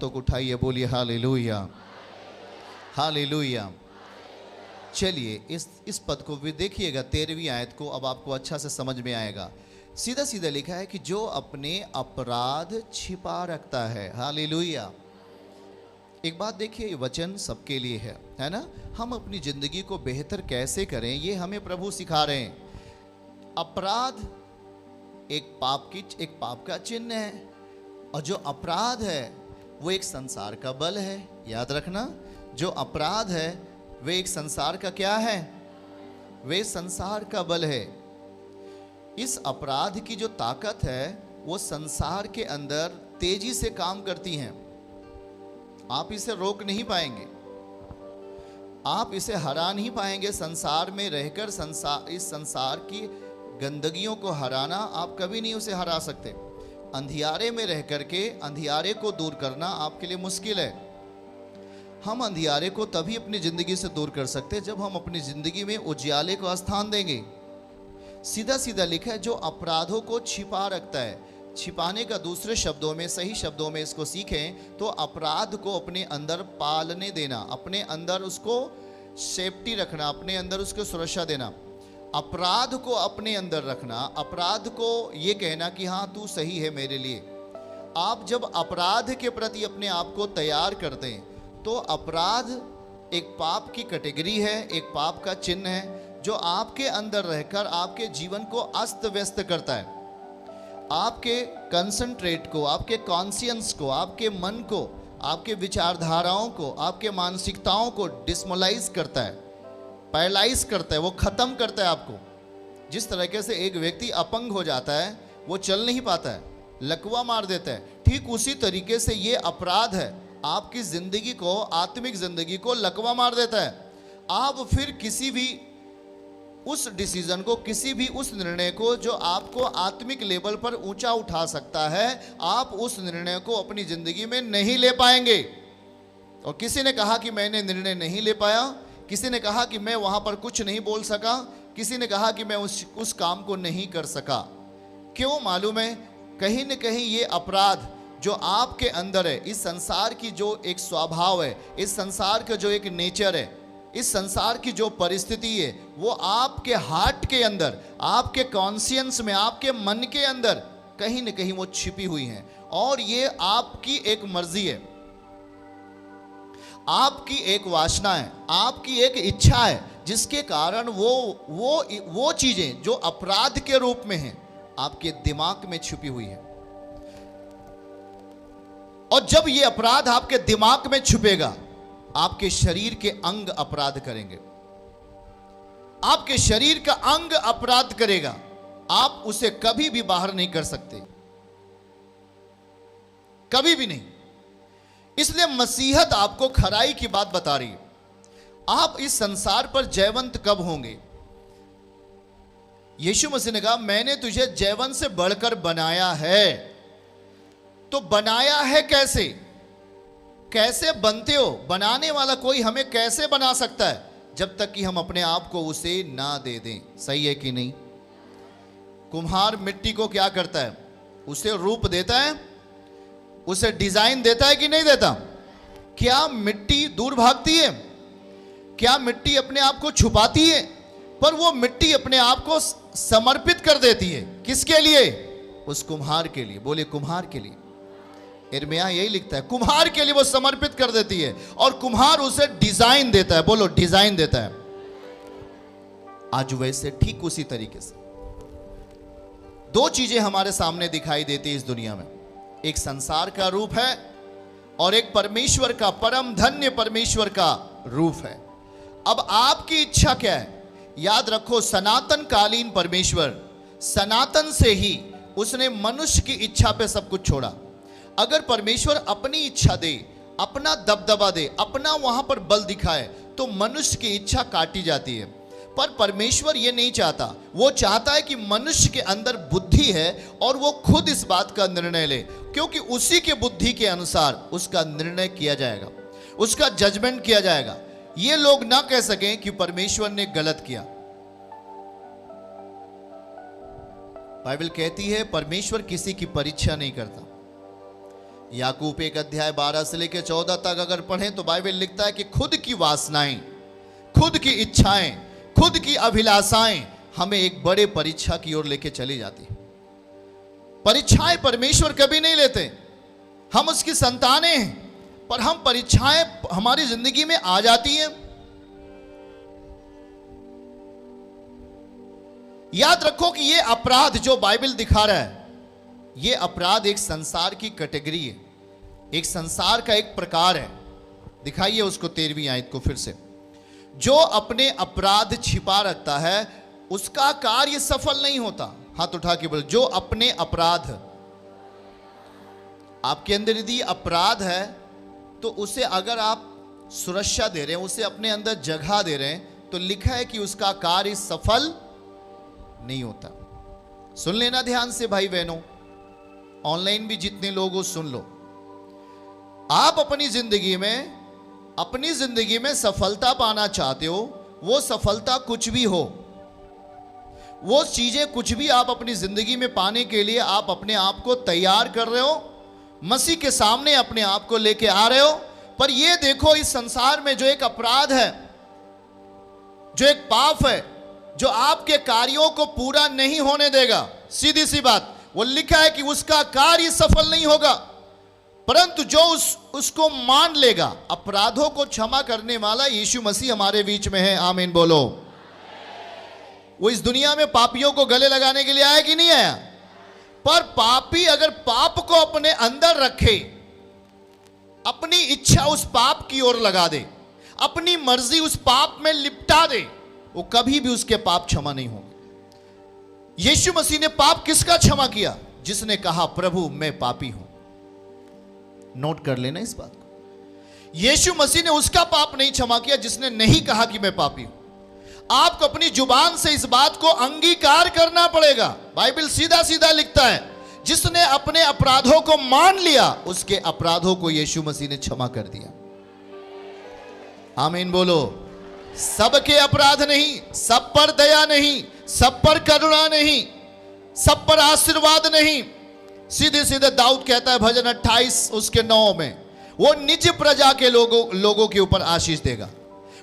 हाथों को उठाइए, बोलिए हालेलुया, हालेलुया। चलिए इस पद को भी देखिएगा, 13वीं आयत को, अब आपको अच्छा से समझ में आएगा। सीधा सीधा लिखा है कि जो अपने अपराध छिपा रखता है, हालेलुया। एक बात देखिए, ये वचन सबके लिए है ना। हम अपनी जिंदगी को बेहतर कैसे करें, ये हमें प्रभु सिखा रहे हैं। अपराध एक पाप का चिन्ह है, और जो अपराध है वो एक संसार का बल है। याद रखना, जो अपराध है वे एक संसार का क्या है, वे संसार का बल है। इस अपराध की जो ताकत है वो संसार के अंदर तेजी से काम करती हैं। आप इसे रोक नहीं पाएंगे, आप इसे हरा नहीं पाएंगे। संसार में रहकर इस संसार की गंदगियों को हराना आप कभी नहीं उसे हरा सकते। अंधियारे में रह करके अंधियारे को दूर करना आपके लिए मुश्किल है। हम अंधियारे को तभी अपनी जिंदगी से दूर कर सकते हैं जब हम अपनी जिंदगी में उजियाले को स्थान देंगे। सीधा सीधा लिखा है, जो अपराधों को छिपा रखता है। छिपाने का दूसरे शब्दों में, सही शब्दों में इसको सीखें तो अपराध को अपने अंदर पालने देना, अपने अंदर उसको सेफ्टी रखना, अपने अंदर उसको सुरक्षा देना। अपराध को अपने अंदर रखना, अपराध को ये कहना कि हाँ तू सही है मेरे लिए। आप जब अपराध के प्रति अपने आप को तैयार करते हैं तो अपराध एक पाप की कैटेगरी है, एक पाप का चिन्ह है जो आपके अंदर रहकर आपके जीवन को अस्त व्यस्त करता है। आपके कंसंट्रेट को, आपके कॉन्शियंस को, आपके मन को, आपके विचारधाराओं को, आपके मानसिकताओं को डिस्मोलाइज करता है, पैरालाइज करता है, वो ख़त्म करता है आपको। जिस तरीके से एक व्यक्ति अपंग हो जाता है, वो चल नहीं पाता है, लकवा मार देता है, ठीक उसी तरीके से ये अपराध है, आपकी ज़िंदगी को, आत्मिक ज़िंदगी को लकवा मार देता है। आप फिर किसी भी उस डिसीजन को, किसी भी उस निर्णय को जो आपको आत्मिक लेवल पर ऊंचा उठा सकता है, आप उस निर्णय को अपनी ज़िंदगी में नहीं ले पाएंगे। और किसी ने कहा कि मैंने निर्णय नहीं ले पाया, किसी ने कहा कि मैं वहाँ पर कुछ नहीं बोल सका, किसी ने कहा कि मैं उस काम को नहीं कर सका। क्यों मालूम है? कहीं न कहीं ये अपराध जो आपके अंदर है, इस संसार की जो एक स्वभाव है, इस संसार का जो एक नेचर है, इस संसार की जो परिस्थिति है, वो आपके हार्ट के अंदर, आपके कॉन्शियंस में, आपके मन के अंदर कहीं न कहीं वो छिपी हुई हैं। और ये आपकी एक मर्जी है, आपकी एक वासना है, आपकी एक इच्छा है, जिसके कारण वो चीजें जो अपराध के रूप में हैं आपके दिमाग में छुपी हुई है। और जब ये अपराध आपके दिमाग में छुपेगा, आपके शरीर के अंग अपराध करेंगे, आपके शरीर का अंग अपराध करेगा, आप उसे कभी भी बाहर नहीं कर सकते, कभी भी नहीं। इसलिए मसीहत आपको खराई की बात बता रही है। आप इस संसार पर जयवंत कब होंगे? यीशु मसीह ने कहा, मैंने तुझे जयवंत से बढ़कर बनाया है। तो बनाया है कैसे? कैसे बनते हो? बनाने वाला कोई हमें कैसे बना सकता है? जब तक कि हम अपने आप को उसे ना दे दें। सही है कि नहीं? कुम्हार मिट्टी को क्या करता है? उसे रूप देता है, उसे डिजाइन देता है कि नहीं देता? क्या मिट्टी दूर भागती है? क्या मिट्टी अपने आप को छुपाती है? पर वो मिट्टी अपने आप को समर्पित कर देती है। किसके लिए? उस कुम्हार के लिए। बोले कुम्हार के लिए। यिर्मयाह यही लिखता है, कुम्हार के लिए वो समर्पित कर देती है और कुम्हार उसे डिजाइन देता है। बोलो डिजाइन देता है। आज वैसे ठीक उसी तरीके से दो चीजें हमारे सामने दिखाई देती है इस दुनिया में। एक संसार का रूप है और एक परमेश्वर का, परम धन्य परमेश्वर का रूप है। अब आपकी इच्छा क्या है? याद रखो, सनातन कालीन परमेश्वर, सनातन से ही उसने मनुष्य की इच्छा पे सब कुछ छोड़ा। अगर परमेश्वर अपनी इच्छा दे, अपना दबदबा दे, अपना वहां पर बल दिखाए, तो मनुष्य की इच्छा काटी जाती है। पर परमेश्वर ये नहीं चाहता। वो चाहता है कि मनुष्य के अंदर बुद्धि है और वो खुद इस बात का निर्णय ले, क्योंकि उसी के बुद्धि के अनुसार उसका निर्णय किया जाएगा, उसका जजमेंट किया जाएगा। ये लोग ना कह सकें कि परमेश्वर ने गलत किया। बाइबल कहती है परमेश्वर किसी की परीक्षा नहीं करता। याकूब 1 अध्याय 12 से लेकर 14 तक अगर पढ़ें तो बाइबल लिखता है कि खुद की वासनाएं, खुद की इच्छाएं, खुद की अभिलाषाएं हमें एक बड़े परीक्षा की ओर लेके चली जाती। परीक्षाएं परमेश्वर कभी नहीं लेते। हम उसकी संतानें हैं, पर हम परीक्षाएं हमारी जिंदगी में आ जाती हैं। याद रखो कि ये अपराध जो बाइबल दिखा रहा है, ये अपराध एक संसार की कैटेगरी है, एक संसार का एक प्रकार है। दिखाइए उसको 13वीं आयत को फिर से। जो अपने अपराध छिपा रखता है उसका कार्य सफल नहीं होता। हाथ उठा के बोलो, जो अपने अपराध, आपके अंदर यदि अपराध है तो उसे अगर आप सुरक्षा दे रहे हैं, उसे अपने अंदर जगह दे रहे हैं, तो लिखा है कि उसका कार्य सफल नहीं होता। सुन लेना ध्यान से भाई बहनों, ऑनलाइन भी जितने लोग हो सुन लो। आप अपनी जिंदगी में सफलता पाना चाहते हो, वो सफलता कुछ भी हो, वो चीजें कुछ भी आप अपनी जिंदगी में पाने के लिए आप अपने आप को तैयार कर रहे हो, मसीह के सामने अपने आप को लेके आ रहे हो। पर ये देखो, इस संसार में जो एक अपराध है, जो एक पाप है, जो आपके कार्यों को पूरा नहीं होने देगा, सीधी सी बात, वो लिखा है कि उसका कार्य सफल नहीं होगा। परंतु जो उसको मान लेगा, अपराधों को क्षमा करने वाला यीशु मसीह हमारे बीच में है। आमीन बोलो। वो इस दुनिया में पापियों को गले लगाने के लिए आया कि नहीं आया? पर पापी अगर पाप को अपने अंदर रखे, अपनी इच्छा उस पाप की ओर लगा दे, अपनी मर्जी उस पाप में लिपटा दे, वो कभी भी उसके पाप क्षमा नहीं होंगे। यीशु मसीह ने पाप किसका क्षमा किया? जिसने कहा प्रभु मैं पापी हूं। नोट कर लेना इस बात को। यीशु मसीह ने उसका पाप नहीं क्षमा किया जिसने नहीं कहा कि मैं पापी हूं। आपको अपनी जुबान से इस बात को अंगीकार करना पड़ेगा। बाइबल सीधा सीधा लिखता है, जिसने अपने अपराधों को मान लिया उसके अपराधों को यीशु मसीह ने क्षमा कर दिया। आमीन बोलो। सबके अपराध नहीं, सब पर दया नहीं, सब पर करुणा नहीं, सब पर आशीर्वाद नहीं। सीधे सीधे दाऊद कहता है भजन 28 उसके 9 में, वो निज प्रजा के लोगों के ऊपर आशीष देगा,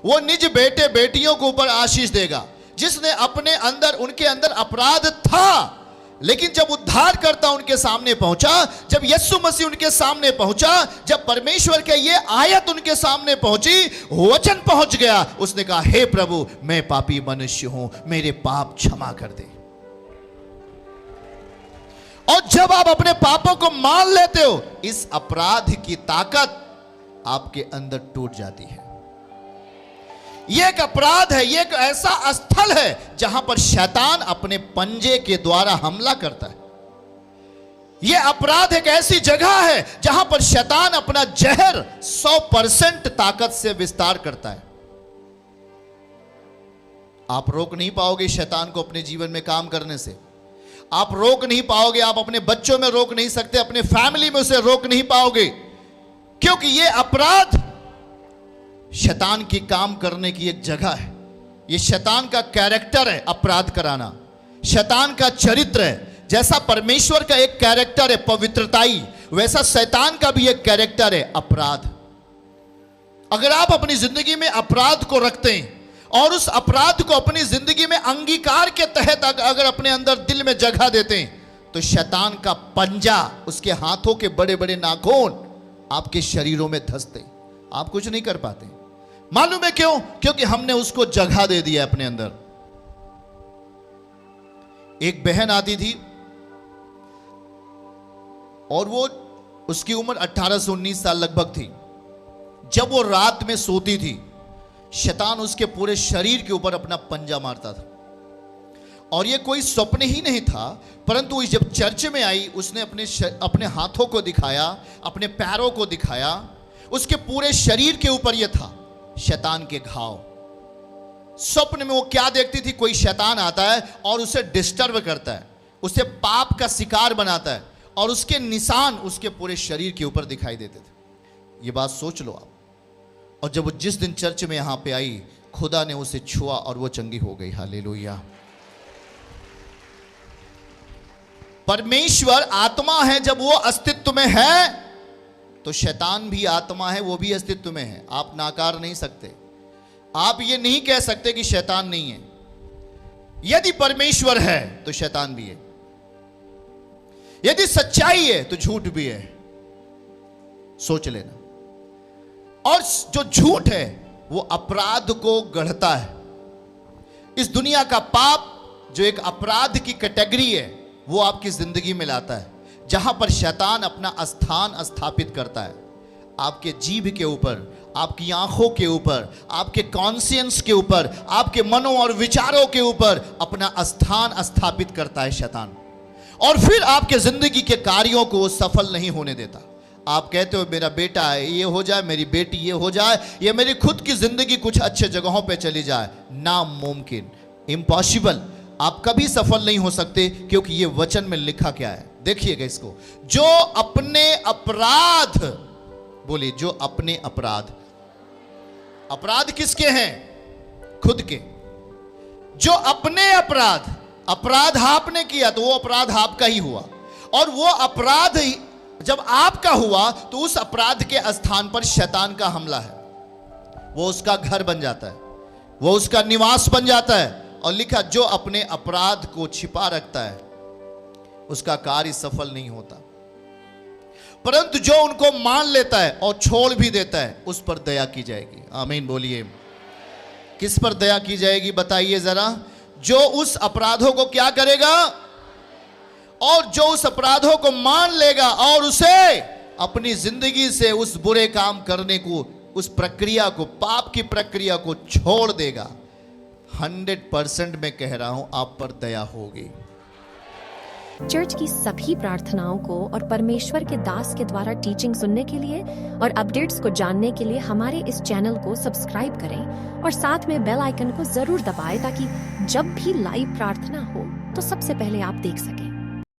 वो निज बेटे बेटियों के ऊपर आशीष देगा। जिसने अपने अंदर, उनके अंदर अपराध था, लेकिन जब उद्धारकर्ता उनके सामने पहुंचा, जब यीशु मसीह उनके सामने पहुंचा, जब परमेश्वर के ये आयत उनके सामने पहुंची, वचन पहुंच गया, उसने कहा हे प्रभु मैं पापी मनुष्य हूं, मेरे पाप क्षमा कर दे। और जब आप अपने पापों को मान लेते हो, इस अपराध की ताकत आपके अंदर टूट जाती है। यह एक अपराध है, यह एक ऐसा स्थल है जहां पर शैतान अपने पंजे के द्वारा हमला करता है। यह अपराध एक ऐसी जगह है जहां पर शैतान अपना जहर 100% ताकत से विस्तार करता है। आप रोक नहीं पाओगे शैतान को अपने जीवन में काम करने से। आप रोक नहीं पाओगे, आप अपने बच्चों में रोक नहीं सकते, अपने फैमिली में उसे रोक नहीं पाओगे, क्योंकि यह अपराध शैतान की काम करने की एक जगह है। यह शैतान का कैरेक्टर है अपराध कराना, शैतान का चरित्र है। जैसा परमेश्वर का एक कैरेक्टर है पवित्रताई, वैसा शैतान का भी एक कैरेक्टर है अपराध। अगर आप अपनी जिंदगी में अपराध को रखते हैं और उस अपराध को अपनी जिंदगी में अंगीकार के तहत अगर अपने अंदर दिल में जगह देते हैं, तो शैतान का पंजा, उसके हाथों के बड़े बड़े नाखून आपके शरीरों में धंसते, आप कुछ नहीं कर पाते। मालूम है क्यों? क्योंकि हमने उसको जगह दे दिया अपने अंदर। एक बहन आती थी और वो, उसकी उम्र 18 से 19 साल लगभग थी। जब वो रात में सोती थी, शैतान उसके पूरे शरीर के ऊपर अपना पंजा मारता था। और ये कोई स्वप्न ही नहीं था, परंतु जब चर्च में आई, उसने अपने हाथों को दिखाया, अपने पैरों को दिखाया, उसके पूरे शरीर के ऊपर यह था शैतान के घाव। स्वप्न में वो क्या देखती थी? कोई शैतान आता है और उसे डिस्टर्ब करता है, उसे पाप का शिकार बनाता है, और उसके निशान उसके पूरे शरीर के ऊपर दिखाई देते थे। ये बात सोच लो आप। और जब वो जिस दिन चर्च में यहां पे आई, खुदा ने उसे छुआ और वो चंगी हो गई। हालेलुया। परमेश्वर आत्मा है, जब वो अस्तित्व में है तो शैतान भी आत्मा है, वो भी अस्तित्व में है, आप नाकार नहीं सकते। आप ये नहीं कह सकते कि शैतान नहीं है। यदि परमेश्वर है तो शैतान भी है, यदि सच्चाई है तो झूठ भी है, सोच लेना। और जो झूठ है वो अपराध को गढ़ता है। इस दुनिया का पाप जो एक अपराध की कैटेगरी है, वो आपकी जिंदगी में लाता है, जहां पर शैतान अपना स्थान स्थापित करता है। आपके जीभ के ऊपर, आपकी आंखों के ऊपर, आपके कॉन्शियंस के ऊपर, आपके मनों और विचारों के ऊपर अपना स्थान स्थापित करता है शैतान। और फिर आपके जिंदगी के कार्यों को वो सफल नहीं होने देता। आप कहते हो मेरा बेटा है, ये हो जाए, मेरी बेटी ये हो जाए, ये मेरी खुद की जिंदगी कुछ अच्छे जगहों पे चली जाए। नामुमकिन, इम्पॉसिबल। आप कभी सफल नहीं हो सकते, क्योंकि ये वचन में लिखा क्या है, देखिएगा इसको। जो अपने अपराध, बोलिए, जो अपने अपराध, अपराध किसके हैं? खुद के। जो अपने अपराध, अपराध आपने किया तो वो अपराध आपका ही हुआ, और वो अपराध जब आपका हुआ तो उस अपराध के स्थान पर शैतान का हमला है। वो उसका घर बन जाता है, वो उसका निवास बन जाता है। और लिखा, जो अपने अपराध को छिपा रखता है उसका कार्य सफल नहीं होता, परंतु जो उनको मान लेता है और छोड़ भी देता है उस पर दया की जाएगी। आमीन बोलिए। किस पर दया की जाएगी बताइए जरा? जो उस अपराधों को क्या करेगा, और जो उस अपराधों को मान लेगा और उसे अपनी जिंदगी से उस बुरे काम करने को, उस प्रक्रिया को, पाप की प्रक्रिया को छोड़ देगा। 100% मैं कह रहा हूं, आप पर दया होगी। चर्च की सभी प्रार्थनाओं को और परमेश्वर के दास के द्वारा टीचिंग सुनने के लिए और अपडेट्स को जानने के लिए हमारे इस चैनल को सब्सक्राइब करें और साथ में बेल आइकन को जरूर दबाएं, ताकि जब भी लाइव प्रार्थना हो तो सबसे पहले आप देख सकें।